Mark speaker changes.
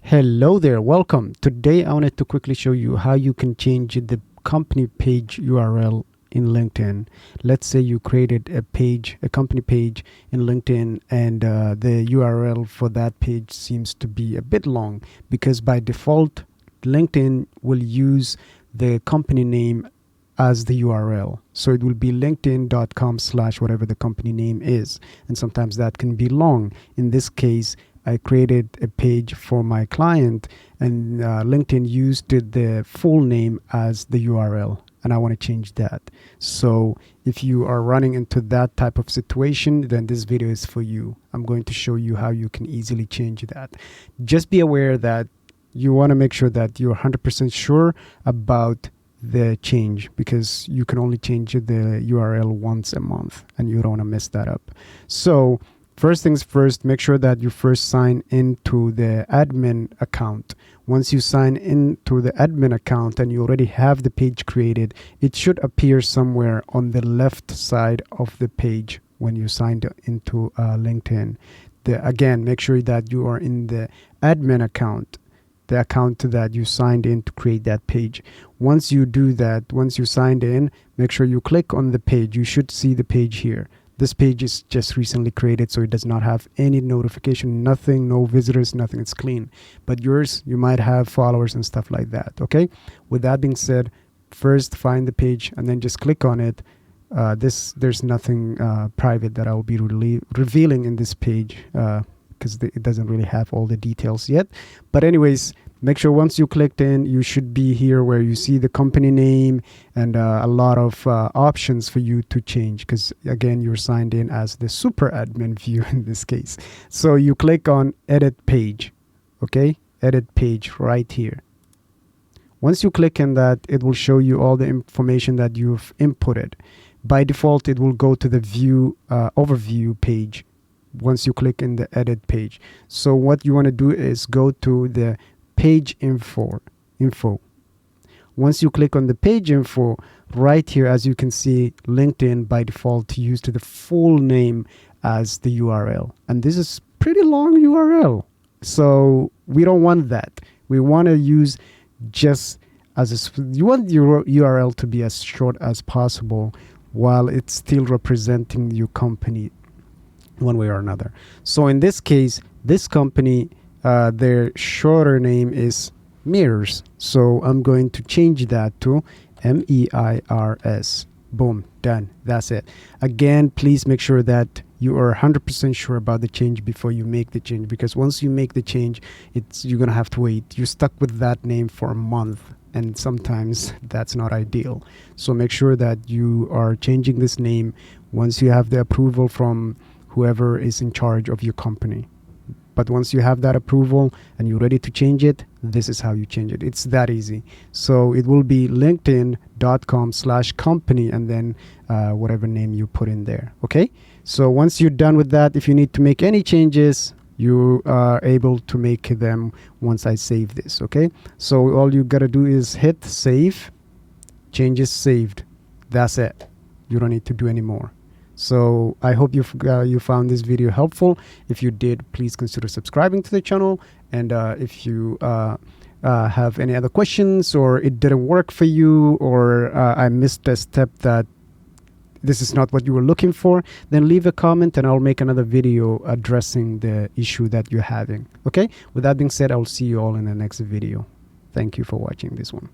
Speaker 1: Hello there, welcome. Today I wanted to quickly show you how you can change the company page URL in LinkedIn. Let's say you created a company page in LinkedIn, and the URL for that page seems to be a bit long because by default LinkedIn will use the company name as the URL. So it will be linkedin.com/ whatever the company name is. And sometimes that can be long. In this case, I created a page for my client, and LinkedIn used the full name as the URL, and I want to change that. So if you are running into that type of situation, then this video is for you. I'm going to show you how you can easily change that. Just be aware that you want to make sure that you're 100% sure about the change, because you can only change the URL once a month and you don't want to mess that up. So first things first, make sure that you first sign into the admin account. Once you sign into the admin account and you already have the page created, it should appear somewhere on the left side of the page when you signed into LinkedIn. Again, make sure that you are in the admin account, the account that you signed in to create that page. Once you do that, once you signed in, make sure you click on the page. You should see the page here. This page is just recently created, so it does not have any notification, nothing, no visitors, nothing. It's clean. But yours, you might have followers and stuff like that. Okay. With that being said, first find the page and then just click on it. There's nothing private that I will be revealing in this page because it doesn't really have all the details yet. But anyways, make sure once you clicked in, you should be here where you see the company name and a lot of options for you to change, because again, you're signed in as the super admin view in this case. So you click on edit page. Okay, edit page right here. Once you click on that, it will show you all the information that you've inputted. By default, it will go to the view overview page once you click in the edit page. So what you want to do is go to the page info. Once you click on the page info, right here, as you can see, LinkedIn by default used the full name as the URL, and this is pretty long URL, so we don't want that. We want to use just you want your URL to be as short as possible while it's still representing your company one way or another. So in this case, this company, their shorter name is Mirrors. So I'm going to change that to MEIRS. Boom, done. That's it. Again, please make sure that you are 100% sure about the change before you make the change, because once you make the change, you're going to have to wait. You're stuck with that name for a month, and sometimes that's not ideal. So make sure that you are changing this name once you have the approval from whoever is in charge of your company. But once you have that approval and you're ready to change it, this is how you change it. It's that easy. So it will be linkedin.com/company and then whatever name you put in there. Okay. So once you're done with that, if you need to make any changes, you are able to make them once I save this. Okay. So all you got to do is hit save, changes saved. That's it. You don't need to do any more. So I hope you found this video helpful. If you did, please consider subscribing to the channel. And if you have any other questions, or it didn't work for you, or I missed a step that this is not what you were looking for, then leave a comment and I'll make another video addressing the issue that you're having. Okay? With that being said, I'll see you all in the next video. Thank you for watching this one.